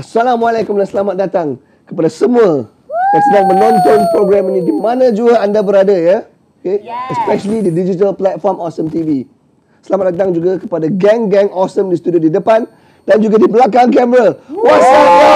Assalamualaikum dan selamat datang kepada semua yang sedang menonton program ini di mana juga anda berada ya. Okay? Yes. Especially di digital platform Awesome TV. Selamat datang juga kepada geng-geng Awesome di studio di depan dan juga di belakang kamera. What's up, bro?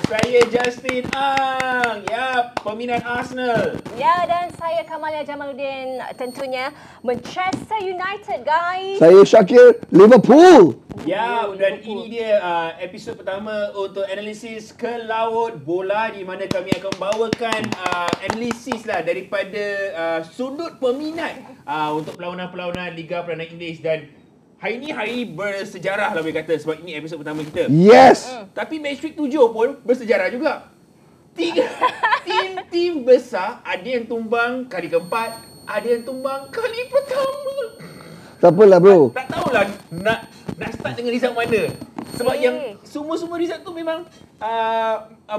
Saya Justin Ang, ya, peminat Arsenal. Ya, dan saya Kamalia Jamaluddin, tentunya Manchester United, guys. Saya Syakir, Liverpool. Ya, dan ini dia episod pertama untuk analisis ke laut bola di mana kami akan bawakan analisis lah daripada sudut peminat untuk perlawanan-perlawanan Liga Perdana Inggeris. Dan hari ni hari bersejarah lah boleh kata sebab ini episod pertama kita. Yes. Tapi match week 7 pun bersejarah juga. Tiga tim besar, ada yang tumbang kali keempat, ada yang tumbang kali pertama. Tak apalah bro. Tak tahulah nak start dengan result mana. Sebab yang semua result tu memang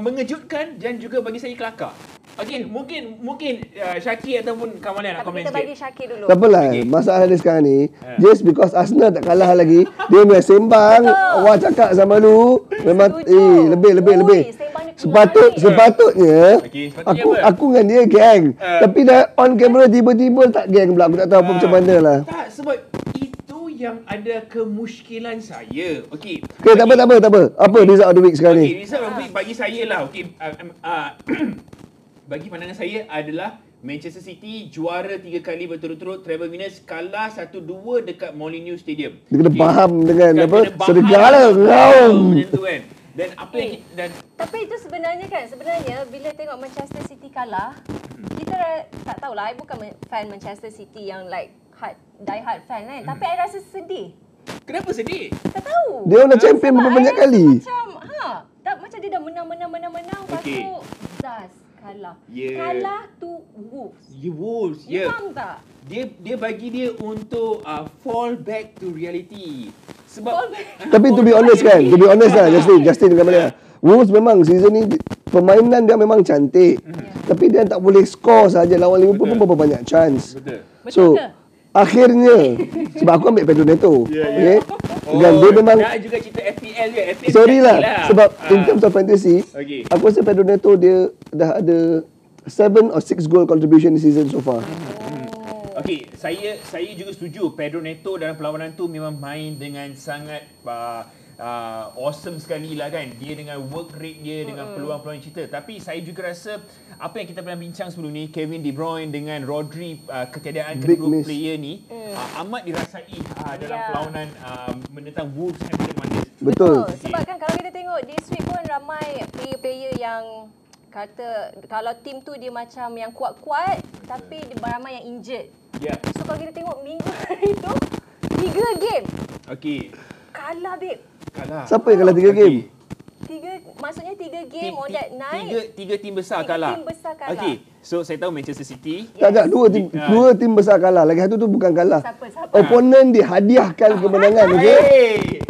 mengejutkan dan juga bagi saya kelakar. Okey, mungkin Syakir ataupun Kamalia nak komen Tapi kita sikit. bagi Syakir dulu. Tak apalah, Okay. masalah dia sekarang ni, just because Arsenal tak kalah lagi, dia boleh sembang, awak cakap sama lu, memang lebih. Sepatutnya Okey, sepatutnya apa? aku dengan dia geng. Tapi dah on camera tiba-tiba tak geng pula. Aku tak tahu apa macam mana lah. Tak, sebab itu yang ada kemusykilan saya. Okey. Okay, tak apa. Apa result of the week sekarang Okey, ni? result of the week bagi saya lah. Okey, bagi pandangan saya adalah Manchester City juara 3 kali berturut-turut, treble winners, kalah 1-2 dekat Molineux Stadium. Dia kena faham dengan Kena apa? faham Serigala macam tu kan. Dan apa yang dan Tapi itu sebenarnya bila tengok Manchester City kalah, kita tak tahulah, I bukan fan Manchester City yang like die hard fan kan. Tapi I rasa sedih. kenapa sedih? Tak tahu. Dia dah champion Sebab berapa banyak I rasa kali? Macam dia dah menang. Lepas Okey. tu Zaz kalah. Yeah. Kalah tu Wolves. Wolves, ya. Faham tak? Dia bagi dia untuk fall back to reality. Sebab Fall back. Tapi to be honest lah, Justin dengan Malia. Wolves memang season ni permainan dia memang cantik. Tapi dia tak boleh score saja, lawan Liverpool pun berapa banyak chance. betul. So, ke? akhirnya sebab aku ambil Pedro Neto. Okay? Dan dia memang nak juga cerita FPL je. FPL sorry lah sebab in Ah. terms of fantasy, Okey. aku rasa Pedro Neto dia dah ada 7 or 6 goal contribution this season so far. Okey, saya juga setuju Pedro Neto dalam perlawanan tu memang main dengan sangat awesome sekali lah kan. Dia dengan work rate dia, dengan peluang-peluang yang cerita. Tapi saya juga rasa apa yang kita pernah bincang sebelum ni, Kevin De Bruyne dengan Rodri, ketiadaan Big kedua miss. player ni amat dirasai dalam perlawanan menentang Wolves Hampton Wanderers. Betul. Sebab kan kalau kita tengok this week pun ramai player-player yang kata kalau tim tu dia macam yang kuat-kuat tapi ramai yang injured. Ya. So kalau kita tengok minggu hari tu 3 game Okey. kalah babe. Kalah. Siapa yang kalah 3 game? Maksudnya 3 game on that night. Tiga tim besar Tiga kalah. tim besar kalah. Okey. So saya tahu Manchester City. Tak, dua tim besar kalah. Lagi satu tu bukan kalah. Siapa? Opponent dihadiahkan kemenangan, okey? Hey.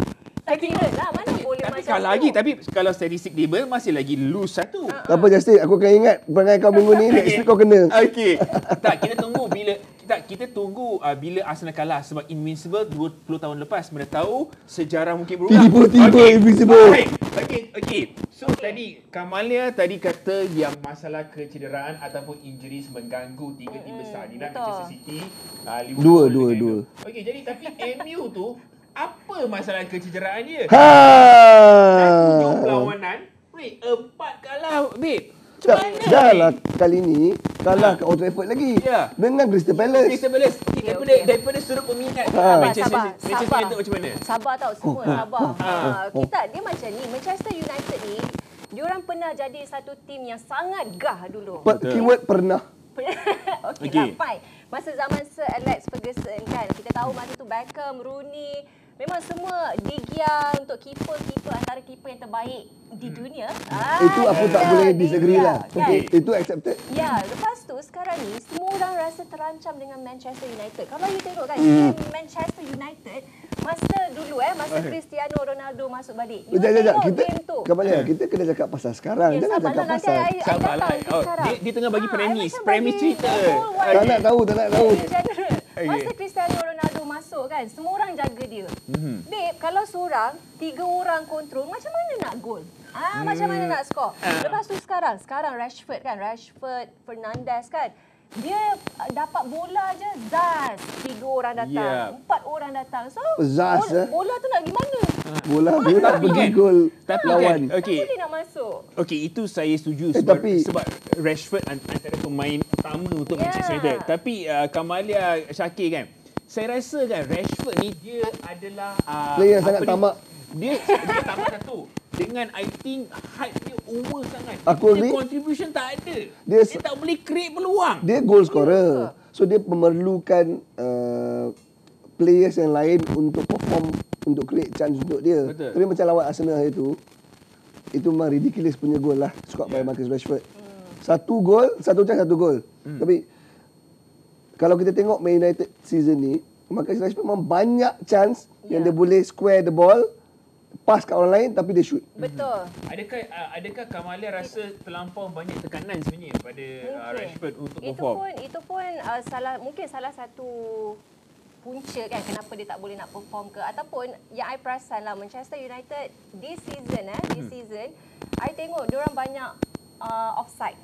Tak kira lah mana boleh Tapi macam kalah tu. lagi. Tapi kalau statistik table masih lagi lose satu. Tak apa Justin, aku akan ingat perangai kau minggu ni, next week kau kena. Okey. Tak, kita tunggu bila Arsenal kalah sebab Invincible 20 tahun lepas mana tahu sejarah mungkin berubah. Tiba-tiba Invincible. Okey. So tadi Kamalia kata yang masalah kecederaan ataupun injuries mengganggu tiga tim besar ni, betul. Manchester City, Liverpool. Dua. Okey, jadi tapi MU tu apa masalah kecederaan dia? Ha. 7 perlawanan, 4 kalah, babe. Dah lah kali ni kalah kat Old Trafford lagi. Ya. Dengan Crystal Palace. Crystal Palace. Daripada sudut peminat Manchester United macam mana? Sabar tau semua, sabar. Dia macam ni, Manchester United ni, diorang pernah jadi satu tim yang sangat gah dulu. Keyword pernah. Okey. Fine. Masa zaman Sir Alex Ferguson kan, kita tahu masa tu Beckham, Rooney, memang semua De Gea untuk keeper antara keeper yang terbaik di dunia. Itu aku tak boleh disagree lah. Kan? Okay, itu accepted. Ya, lepas tu sekarang ni semua orang rasa terancam dengan Manchester United. Kalau you tengok kan, game Manchester United masa dulu masa Cristiano Ronaldo masuk balik. You Sekejap. tengok game tu. Kita kena cakap pasal sekarang. Jangan cakap pasal. Sabarlah. Dia tengah bagi premis cerita. Tak nak tahu. Masa Cristiano Ronaldo masuk masuk kan, semua orang jaga dia. Babe, kalau seorang, 3 orang kontrol, macam mana nak gol? Macam mana nak skor? Lepas tu sekarang Rashford kan, Fernandes kan, dia dapat bola je, Zaz. 3 orang datang, 4 orang datang. So, Zaz, bola tu nak pergi mana? Bola dia nak pergi gol lawan. Okey. Boleh nak masuk. Okey, itu saya setuju sebab Rashford antara pemain utama untuk Manchester United. Tapi Kamalia Syakir kan, saya rasa kan Rashford ni dia adalah player yang sangat tamak. Dia tamak satu. Dengan I think hype dia over sangat. Aku dia agree. contribution tak ada. Dia tak boleh create peluang. Dia goal scorer. So dia memerlukan players yang lain untuk perform, untuk create chance untuk dia. Betul. Tapi macam lawan Arsenal hari itu memang ridiculous punya gol lah scored by Marcus Rashford. Satu chance, satu gol. Tapi kalau kita tengok Man United season ni, Marcus Rashford memang banyak chance yang dia boleh square the ball, pass kat orang lain tapi dia shoot. Betul. Adakah Kamalia rasa terlampau banyak tekanan sebenarnya pada Rashford untuk perform? Itu pun mungkin salah satu punca kan kenapa dia tak boleh nak perform ke, ataupun yang I perasan lah Manchester United this season I tengok diorang banyak offside.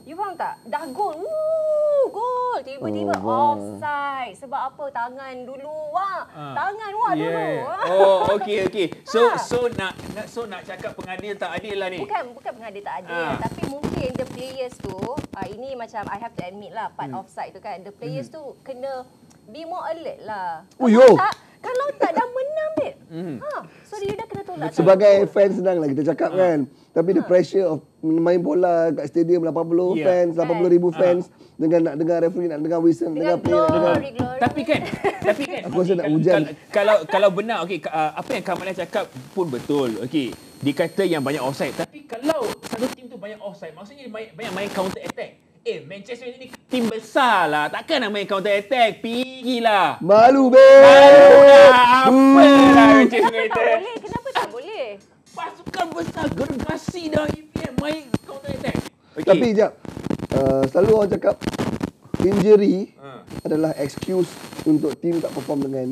You faham tak? Dah gol. Gol. Tiba-tiba offside. Sebab apa? Tangan dulu. Tangan dulu. Okey. So nak cakap pengadil tak adil lah ni. Bukan pengadil tak adil. Tapi mungkin the players tu, ini macam I have to admit lah part offside tu kan. The players tu kena be more alert lah. Kalau tak dah menang, babe. So dia dah kena tolak. Sebagai fans senang lah kita cakap kan. Tapi the pressure of main bola kat stadium 80 fans, 80,000 fans dengan nak dengar referee, nak dengar whistle, dengan dengar player, nak dengar. Tapi kan aku rasa nak hujan. Kalau benar, okey, apa yang Kamalia cakap pun betul. Okey, dia kata yang banyak offside. Tapi kalau satu tim tu banyak offside, maksudnya dia banyak main counter attack. Manchester United ni tim besar lah. Takkan nak main counter attack. Pergilah. Malu, Apalah Manchester United. Kenapa tak boleh? Pasukan besar gergasi dah EPL main counter attack. Okay. Tapi sekejap. Selalu orang cakap injury adalah excuse untuk tim tak perform dengan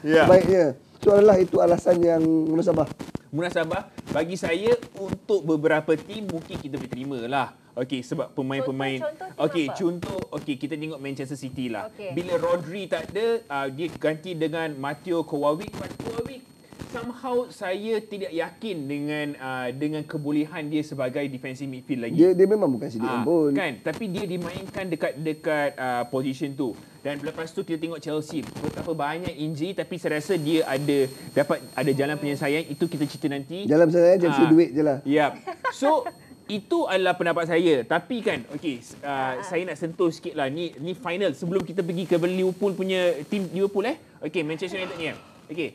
sebaiknya. So adalah itu alasan yang Munasabah bagi saya untuk beberapa tim mungkin kita boleh terima lah. Okey, sebab pemain-pemain. Okey, kita tengok Manchester City lah. Bila Rodri tak ada, dia ganti dengan Mateo Kovacic. Somehow saya tidak yakin dengan kebolehan dia sebagai defensive midfield lagi. Dia memang bukan CDM pun. Kan, tapi dia dimainkan dekat position tu. Dan lepas tu kita tengok Chelsea, betapa banyak injury tapi saya rasa dia dapat ada jalan penyelesaian. Itu kita cerita nanti. Jalan penyelesaian Chelsea duit je lah. Ya. So itu adalah pendapat saya. Tapi kan, okey, saya nak sentuh sikit lah. Ni final sebelum kita pergi ke Liverpool punya tim Liverpool Okey, Manchester United ni. Okey.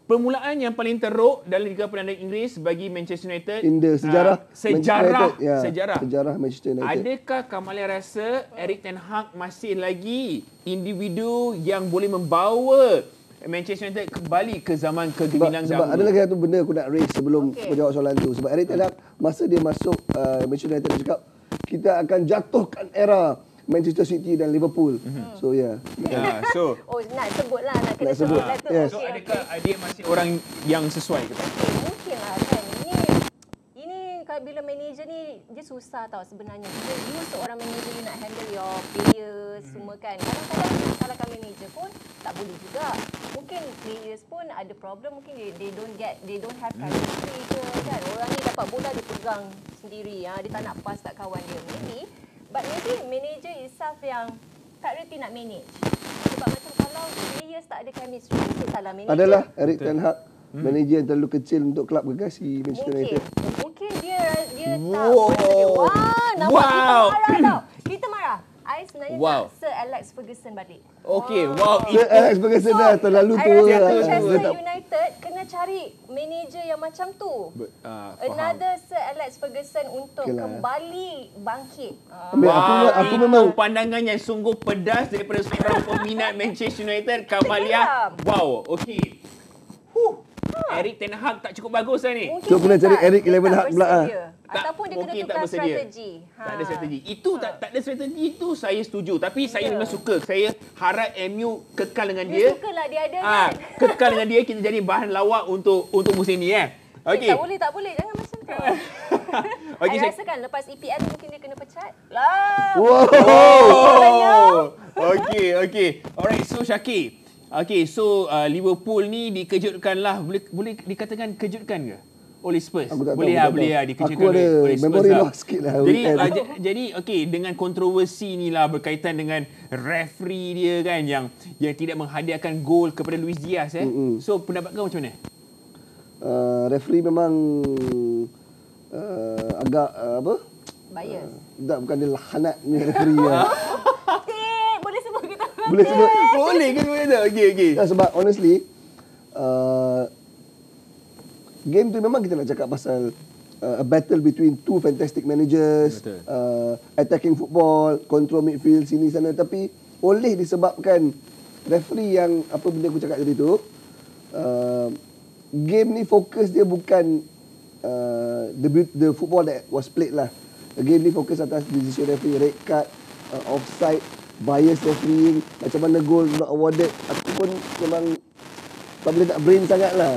Permulaan yang paling teruk dalam Liga Perdana Inggeris bagi Manchester United. In the sejarah sejarah Manchester United. Adakah Kamalia rasa Erik ten Hag masih lagi individu yang boleh membawa Manchester United kembali ke zaman kegemilang dahulu? Sebab ada lagi satu benda aku nak raise sebelum menjawab soalan tu. Sebab Erik ten Hag masa dia masuk Manchester United dia cakap kita akan jatuhkan era Manchester City dan Liverpool. So nak sebut lah, nak kena sebut lah tu. Yes. So adakah dia masih orang yang sesuai ke tak? Mungkin lah kan. Ini kalau bila manager ni dia susah tau sebenarnya. You seorang manager ni nak handle your players semua kan. Kadang-kadang salahkan manager pun tak boleh juga. Mungkin players pun ada problem, mungkin they don't have chemistry ke kan. Orang ni dapat bola dia pegang sendiri, dia tak nak pass kat kawan dia. But maybe manager itself yang tak reti nak manage. Sebab macam kalau players tak ada chemistry, mungkin salah manager. Adalah Erik ten Hag, manager yang terlalu kecil untuk kelab gergasi Manchester United. Mungkin dia tak. Nampak kita marah. I sebenarnya nak Sir Alex Ferguson balik. Okey, Sir Alex Ferguson dah terlalu tua. Manchester United kena cari manager yang macam tu. Another Sir Alex Ferguson untuk kembali bangkit. Aku memang pandangan yang sungguh pedas daripada seorang peminat Manchester United, Kamalia. Okey. Erik Ten Hag tak cukup bagus lah ni. Mungkin So, kena dia cari tak- Eric dia 11 tak Hag pula, bersedia. Tak, Ataupun dia kena mungkin tak tukar bersedia. strategi. Tak ada strategi. Itu tak ada strategi itu saya setuju. Tapi saya Ya. memang suka. Saya harap MU kekal dengan Dia dia. sukalah dia ada Ah, kan. kekal dengan dia, kita jadi bahan lawak untuk musim ni Okey. Tak boleh. Jangan macam tu. Okey, I saya- rasa kan lepas EPL mungkin dia kena pecat. Lah. Wow. Okey. Alright, so Syakir. Okey, so Liverpool ni dikejutkanlah. Boleh dikatakan kejutkan ke? Oleh Spurs. Aku tak tahu, Boleh aku tak boleh tahu. dikejutkan Aku ada oleh Spurs. memory loss sikit lah Jadi weekend. jadi okey, dengan kontroversi ni lah berkaitan dengan referee dia kan yang tidak menghadiahkan gol kepada Luis Diaz So pendapat kau macam mana? Referee memang agak apa? Bias. Tak, bukan dia lahanat ni referee lah. Boleh sebut kita. Boleh sebut. Boleh ke boleh tak? Okey. Ya, sebab honestly game tu memang kita nak cakap pasal a battle between two fantastic managers, Betul. attacking football, control midfield sini sana, tapi oleh disebabkan referee yang apa benda aku cakap tadi tu, game ni fokus dia bukan the football that was played lah. Game ni fokus atas decision referee, red card, offside, bias refereeing, macam mana goal not awarded. Aku pun memang tak boleh tak brain sangat lah.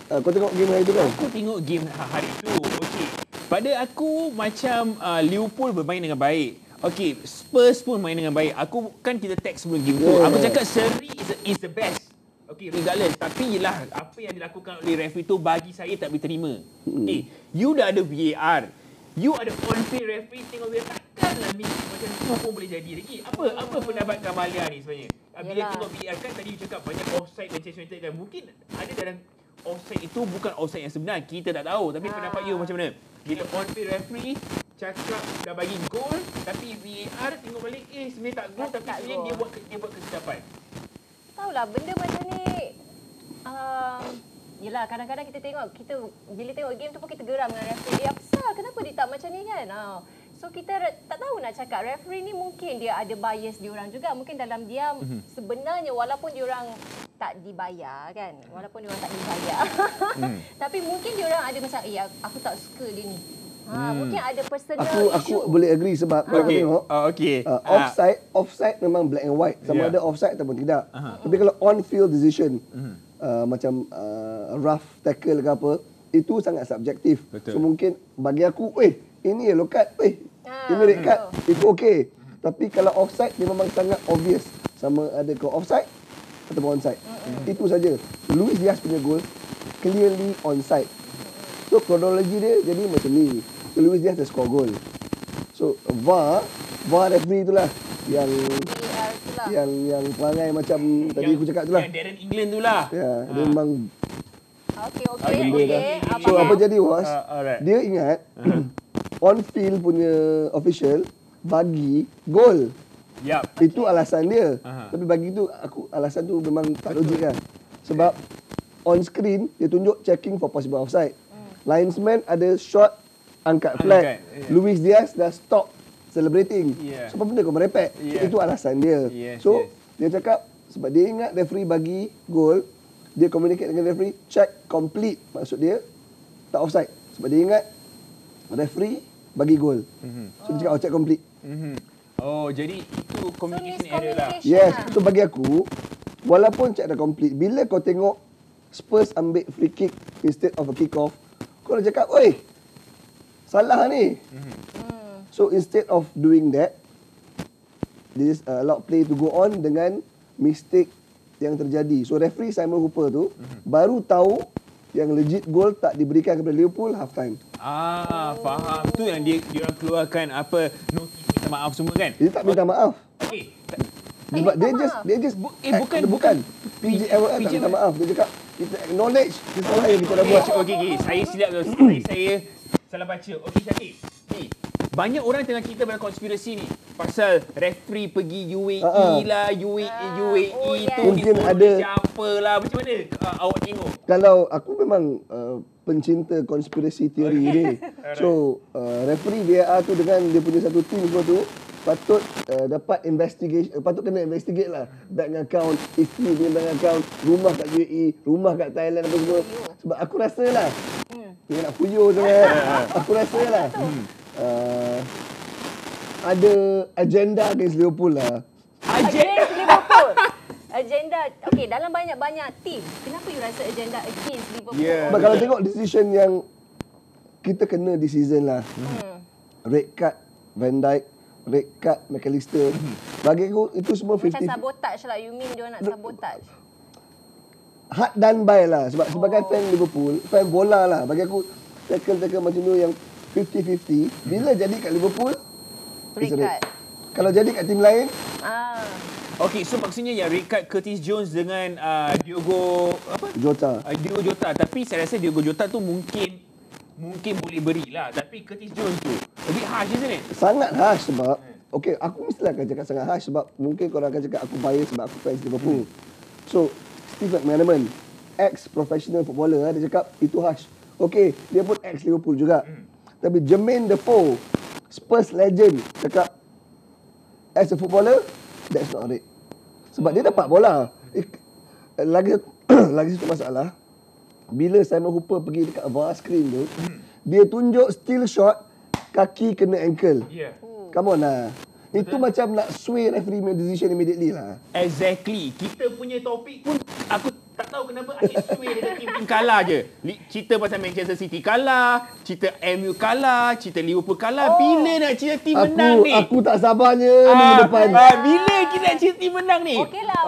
Kau tengok game hari tu kan? Aku tengok game hari tu. Okey. Pada aku macam Liverpool bermain dengan baik. Okey, Spurs pun main dengan baik. Aku kan kita tag sebelum game tu. Yeah. Aku cakap seri is the best. Okey, regardless. Tapi yelah, apa yang dilakukan oleh referee tu bagi saya tak boleh terima. Okey, you dah ada VAR. You ada on-field referee, tengok dia takkanlah mistake macam tu pun boleh jadi lagi. Apa pendapat Kamalia ni sebenarnya? Bila Yelah. tengok VAR kan tadi you cakap banyak offside dan change kan. Mungkin ada dalam offside itu bukan offside yang sebenar. Kita tak tahu. Tapi pendapat you macam mana? Bila on-field referee cakap dah bagi gol, tapi VAR tengok balik, sebenarnya tak gol, tapi Tak sebenarnya gol. dia buat kesilapan. Tahulah benda macam ni. Yelah, kadang-kadang kita bila tengok game tu pun kita geram dengan referee. Dia apasal? Kenapa dia tak macam ni kan? So kita tak tahu nak cakap. Referee ni mungkin dia ada bias diorang juga. Mungkin dalam diam sebenarnya walaupun diorang tak dibayar kan. Walaupun diorang tak dibayar. Tapi mungkin diorang ada macam, aku tak suka dia ni. Mungkin ada personal Aku issue. boleh agree sebab kalau kau tengok Okey. offside memang black and white, sama Yeah. ada offside ataupun tidak. Tapi kalau on field decision macam rough tackle ke apa, itu sangat subjektif. Betul. So mungkin bagi aku, ini yellow card, ini red card, itu okey. Tapi kalau offside dia memang sangat obvious, sama ada kau offside ataupun onside. Itu saja. Luis Diaz punya goal clearly onside. So kronologi dia jadi macam ni. So Luis Diaz dah score goal. So VAR referee itulah yang VAR tu lah. yang perangai macam tadi aku cakap tu lah. Yang Darren England tu lah. Ya, dia memang Okey. so apa jadi was alright. dia ingat on field punya official bagi gol. Yap. Itu alasan dia. Aha. Tapi bagi tu alasan tu memang tak logik kan. Sebab on screen dia tunjuk checking for possible offside. Linesman ada shot angkat flag. yeah. Luis Diaz dah stop celebrating. Yeah. So apa benda kau merepek? Yeah. Itu alasan dia. Yes, So yes. dia cakap sebab dia ingat referee bagi gol, dia communicate dengan referee, check complete. Maksud dia tak offside. Sebab dia ingat referee bagi gol. So dia cakap check complete. Oh, jadi itu communication error lah. Yes, so bagi aku, walaupun check dah complete, bila kau tengok Spurs ambil free kick instead of a kick off, kau dah cakap, oi, salah ni. So instead of doing that, they just allow play to go on dengan mistake yang terjadi. So referee Simon Hooper tu baru tahu yang legit goal tak diberikan kepada Liverpool half time. Faham. Tu yang dia orang keluarkan apa notis minta maaf semua kan? Dia tak minta maaf. Okey. Sebab dia just bukan PJL tak minta maaf. Dia cakap kita acknowledge kesalahan yang kita dah buat. Okey. Saya silap tu. Saya salah baca. Okey, Syakir. Ni, banyak orang tengah cerita dalam konspirasi ni pasal referee pergi UAE lah, UAE tu Mungkin difollow ada siapa lah. Macam mana awak tengok? Kalau aku memang pencinta konspirasi teori ni. So referee VAR tu dengan dia punya satu team semua tu patut dapat investigation, patut kena investigate lah bank account, isteri punya bank account, rumah kat UAE, rumah kat Thailand apa semua. Sebab aku rasa lah, dia nak puyuh sangat. Aku rasa lah ada agenda against Liverpool lah. Against Liverpool. Agenda. Okay, dalam banyak-banyak team, kenapa you rasa agenda against Liverpool? Yeah. Sebab kalau tengok decision yang kita kena di season lah, red card Van Dijk, red card McAllister, bagi aku itu semua Macam 50. sabotage lah. You mean dia nak sabotage? Hard done by lah. Sebab sebagai fan Liverpool, fan bola lah, bagi aku tackle-tackle macam tu yang 50-50, bila jadi kat Liverpool, it's a red. Red card. Kalau jadi kat tim lain, Okey, so maksudnya yang red card Curtis Jones dengan Diogo Jota. Diogo Jota. Tapi saya rasa Diogo Jota tu mungkin boleh berilah. Tapi Curtis Jones tu a bit harsh, isn't it? Sangat harsh sebab okey, aku mestilah akan cakap sangat harsh sebab mungkin korang akan cakap aku bias sebab aku fans Liverpool. So, Steve McManaman, ex-professional footballer, dia cakap itu harsh. Okey, dia pun ex-Liverpool juga. Tapi Jermaine Defoe, Spurs legend, cakap as a footballer, that's not red. Sebab dia dapat bola. Lagi satu masalah, bila Simon Hooper pergi dekat VAR screen tu, dia tunjuk still shot, kaki kena ankle. Yeah. Come on lah. Itu macam nak sway referee punya decision immediately lah. Exactly. Kita punya topik pun aku tak tahu kenapa asyik sway dengan tim-tim kalah je. Cerita pasal Manchester City kalah, cerita MU kalah, cerita Liverpool kalah. Bila nak cerita tim menang ni? Aku tak sabarnya minggu depan. Bila kita nak cerita tim menang ni? Okeylah.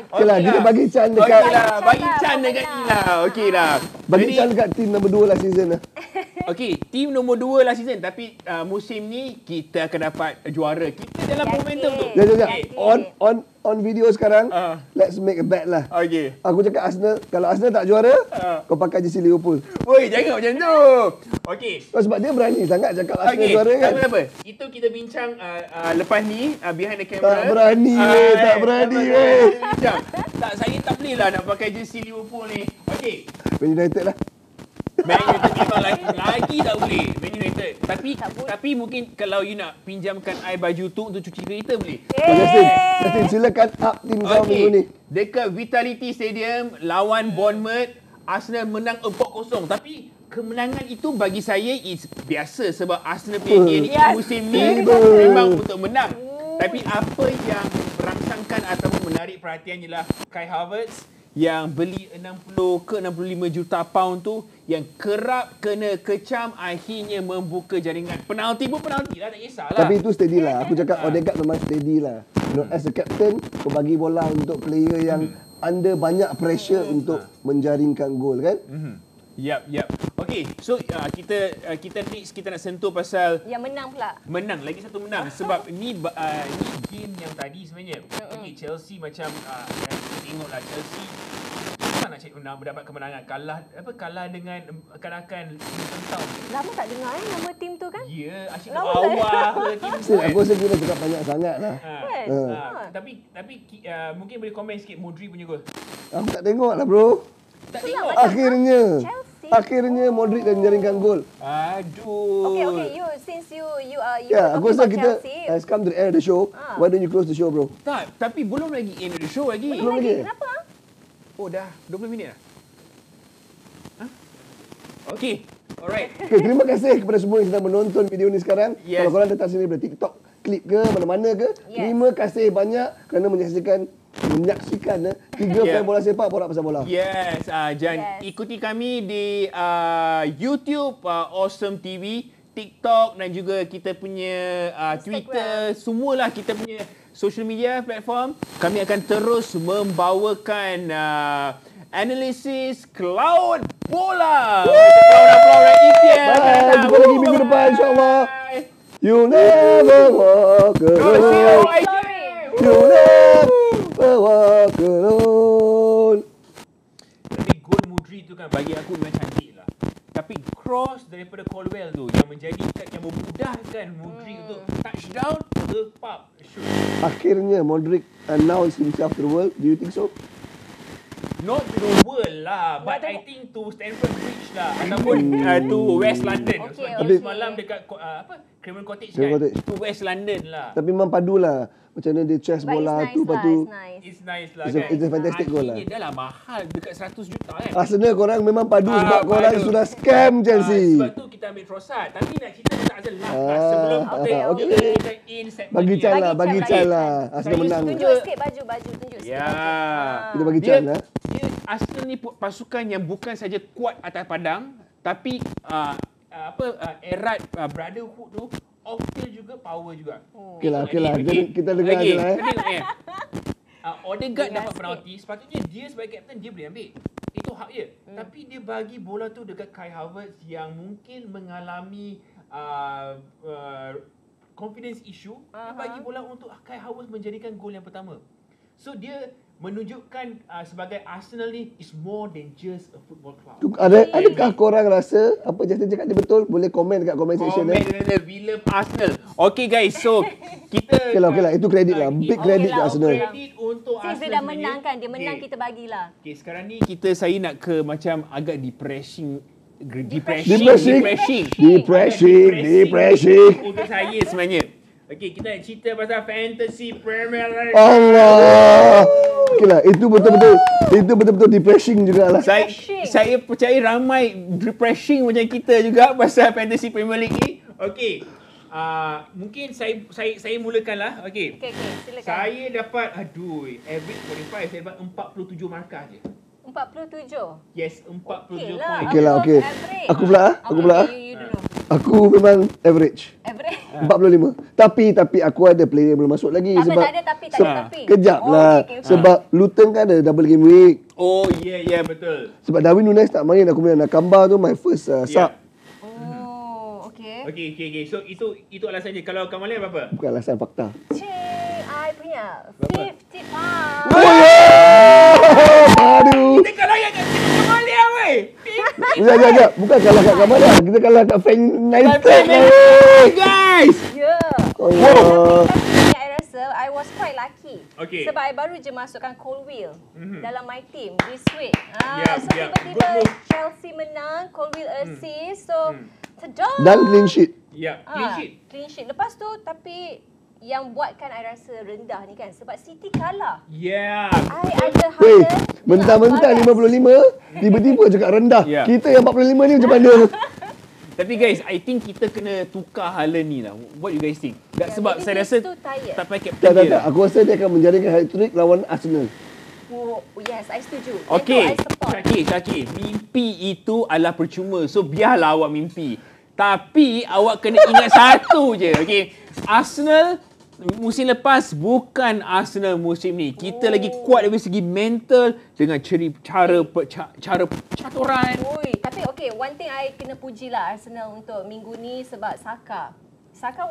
Okay lah, kita bagi chance dekat Bagi chance dekat ni lah. Okey lah. bagi chance dekat tim nombor 2 last season lah. Okey, tim nombor 2 last season. Tapi musim ni kita akan dapat juara. Kita dalam momentum tu. Jap. On video sekarang, let's make a bet lah. Okey. Aku cakap Arsenal, kalau Arsenal tak juara, kau pakai jersey Liverpool. Woi, jangan macam tu. Okey. Sebab dia berani sangat cakap Arsenal Okey, juara kan. tak apa. Itu kita bincang lepas ni behind the camera. Tak berani weh, tak berani weh. Tak, saya tak boleh lah nak pakai jersey Liverpool ni. Okey. Man United lah. Man United memang lagi tak boleh. Man United. Tapi mungkin kalau you nak pinjamkan I baju tu untuk cuci kereta boleh. Justin, silakan up tim kau minggu ni. Dekat Vitality Stadium lawan Bournemouth, Arsenal menang 4-0. Tapi kemenangan itu bagi saya is biasa sebab Arsenal punya game ni musim ni memang untuk menang. Tapi apa yang merangsangkan ataupun menarik perhatian ialah Kai Havertz yang beli 60 ke 65 juta pound tu yang kerap kena kecam, akhirnya membuka jaringan. Penalti pun penalti lah, tak kisahlah. Tapi itu steady lah. Aku cakap Odegaard memang steady lah. You know, as a captain, kau bagi bola untuk player yang under banyak pressure untuk menjaringkan gol kan? Yap. Okey, so kita next kita nak sentuh pasal yang menang pula. Menang, lagi satu menang sebab ni game yang tadi sebenarnya. Okey, Chelsea macam tengoklah Chelsea mana nak mendapat kemenangan, kalah dengan kanakan Luton. Lama tak dengar nama tim tu kan? Ya, asyik bawah tim tu. Aku rasa kita cakap banyak sangat lah. Tapi mungkin boleh komen sikit Modric punya gol. Aku tak tengok lah bro. Tak tengok. Akhirnya Modric dah menjaringkan gol. Aduh. Okay, since you are Aku rasa kita Chelsea, has come to the end of the show. Why don't you close the show bro? Tak, tapi belum lagi end of the show lagi. Belum lagi. Kenapa? Oh, dah 20 minit dah. Okey. Alright. Okay, terima kasih kepada semua yang sedang menonton video ni sekarang. Yes. Kalau korang datang sini dari TikTok, klip ke, mana-mana ke. Terima kasih banyak kerana menyaksikan 3 fan bola sepak borak pasal bola. Yes, jangan ikuti kami di YouTube Awesome TV, TikTok dan juga kita punya Twitter, semualah kita punya social media platform. Kami akan terus membawakan analisis cloud bola. Cloud EPL. Bye, jumpa lagi minggu depan insyaAllah. You never walk alone. You never walk alone. Tapi gol Modric tu kan bagi aku memang cantik lah. Tapi cross daripada Colwell tu yang menjadikan, yang memudahkan Modric untuk touchdown, shoot. Akhirnya Modric announced himself to the world. Do you think so? Not to the world lah, but I think to Stamford Bridge lah ataupun to West London. Okay, Sebab game semalam dekat Craven Cottage kan. To West London lah. Tapi memang padu lah. Macam mana dia chase But bola it's tu, nice lepas lah, tu. It's nice lah It's a- kan. it's a fantastic goal lah. Harganya dah lah mahal dekat 100 juta kan. Arsenal korang memang padu sebab korang padu. sudah scam Chelsea. Sebab tu kita ambil Trossard. Tapi nak cerita pasal Arsenal last lah. Sebelum okay. kita in segmen Bagi ni. can lah, bagi Bagi can can. lah. Arsenal Saya menang. Tunjuk sikit baju, tunjuk sikit Ya. baju. Kita bagi Dia, can lah. dia Arsenal ni pasukan yang bukan saja kuat atas padang, tapi erat brotherhood tu off field juga power juga. Okey lah. Kita dengar je lah. Odegaard Dengar dapat sikit. penalti, sepatutnya dia sebagai kapten dia boleh ambil. Itu hak dia. Tapi dia bagi bola tu dekat Kai Havertz yang mungkin mengalami confidence issue. Dia bagi bola untuk Kai Havertz menjadikan gol yang pertama. So dia menunjukkan sebagai Arsenal ni is more than just a football club. Adakah korang rasa apa Justin cakap ni betul? Boleh komen dekat comment section Comment eh. dia we love Arsenal. Okay guys, so kita Okey lah. Itu kredit lah. Big credit lah, to Arsenal. Kredit untuk Since Arsenal dia dah sebenarnya. menang kan, dia menang Okay. kita bagilah. Okay, sekarang ni saya nak ke macam agak depressing. Depressing. Untuk saya sebenarnya. Okay, kita nak cerita pasal Fantasy Premier League. Allah. Okeylah, itu betul-betul depressing jugalah. Saya percaya ramai depressing macam kita juga pasal Fantasy Premier League ni. Okay. Mungkin saya mulakanlah. Okay. Okay, silakan. Saya dapat average qualify saya dapat 47 markah je. 47. Yes, 47 Okey point. Okey lah, okey. Average. Aku pula. You dulu. Aku memang average. Average. 45. Tapi aku ada player yang belum masuk lagi Tak sebab ada tapi. kejap lah. Okay. Sebab Luton kan ada double game week. Oh, yeah, betul. Sebab Darwin Nunes tak main, aku punya Nakamba tu my first sub. Oh, okay. Okay. So itu alasannya. Kalau Kamalia berapa? Bukan alasan fakta. I punya Berapa? 50 pounds. Aduh. Kita kalah yang kat Kamalia weh. Sekejap. Bukan kalah kat Kamala. Kita kalah kat Fan United. Guys. Yeah. Allah. Tapi I rasa I was quite lucky. Okay. Sebab I baru je masukkan Colwill dalam my team this week. Yeah, So yeah. tiba-tiba Good move. Chelsea menang, Colwill assist. So sedap. Dan clean sheet. Ya, clean sheet. Clean sheet. Lepas tu tapi yang buatkan I rasa rendah ni kan sebab City kalah. Yeah. I ada Weh, Haaland. mentang-mentang 55, tiba-tiba cakap rendah. Yeah. Kita yang 45 ni macam mana? Tapi guys, I think kita kena tukar Haaland ni lah. What you guys think? Sebab maybe saya he's rasa too tired. tak pakai captain dia. Tak. Aku rasa dia akan menjaringkan hat-trick lawan Arsenal. Oh, yes, I setuju. Okey, Itu I support. Syakir. Mimpi itu adalah percuma. So, biarlah awak mimpi. Tapi, awak kena ingat satu je. Okey, Arsenal musim lepas bukan Arsenal musim ni. Kita lagi kuat dari segi mental dengan cara caturan. Oi, tapi okay, one thing I kena pujilah Arsenal untuk minggu ni sebab Saka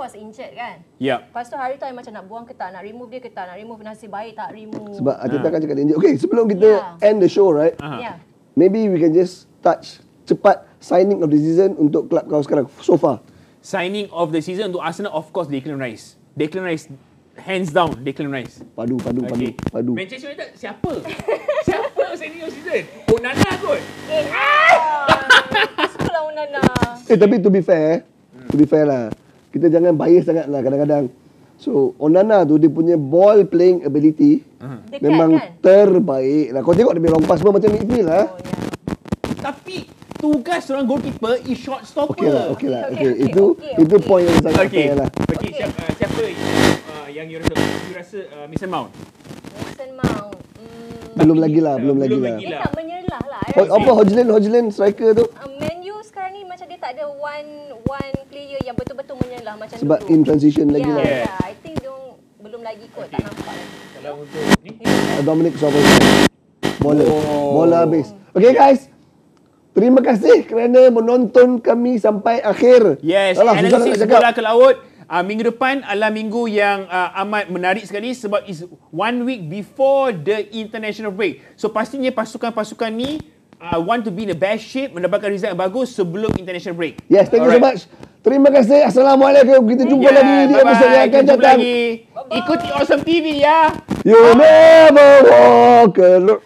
was injured kan? Ya. Lepas tu hari tu I macam nak buang ke tak, nak remove dia ke tak, nak remove nasib baik tak remove. Sebab Arteta kan cakap dia. Okay, sebelum kita end the show, right? Ya. Maybe we can just touch cepat signing of the season untuk klub kau sekarang so far. Signing of the season untuk Arsenal, of course, Declan Rice. Declan Rice, hands down, Declan Rice. Padu. Manchester United, siapa? Siapa signing of season? Oh, Nana kot. Sukalah Unana. Tapi to be fair lah. Kita jangan bias sangat lah kadang-kadang. So, Onana tu dia punya ball playing ability Dekat memang kan? terbaik lah. Kau tengok dia punya long pass semua macam midfield lah. Oh, ya. Tapi tugas seorang goalkeeper is shot stopper. Okey lah. Okay. Itu point yang sangat Okey. fair lah. Okey, siapa yang you rasa Mason Mount? Mason Mount. Belum lagi lah. Dia tak menyelah lah. Apa Hojlund striker tu? Man U sekarang ni macam dia tak ada one player yang betul-betul menyelah macam Sebab dulu. in transition lagi lah. Yeah. I think dia belum lagi kot, tak nampak lagi. Kalau untuk ni Dominic Soboslai. Bola habis. Okay guys. Terima kasih kerana menonton kami sampai akhir. Yes, Alah, susah nak analisis cakap. bola ke laut. Minggu depan adalah minggu yang amat menarik sekali sebab is 1 week before the international break. So pastinya pasukan-pasukan ni want to be in the best shape, mendapatkan result yang bagus sebelum international break. Yes, thank you so much. Terima kasih. Assalamualaikum. Kita jumpa lagi di episod yang akan datang. Ikuti Awesome TV ya. You never walk alone.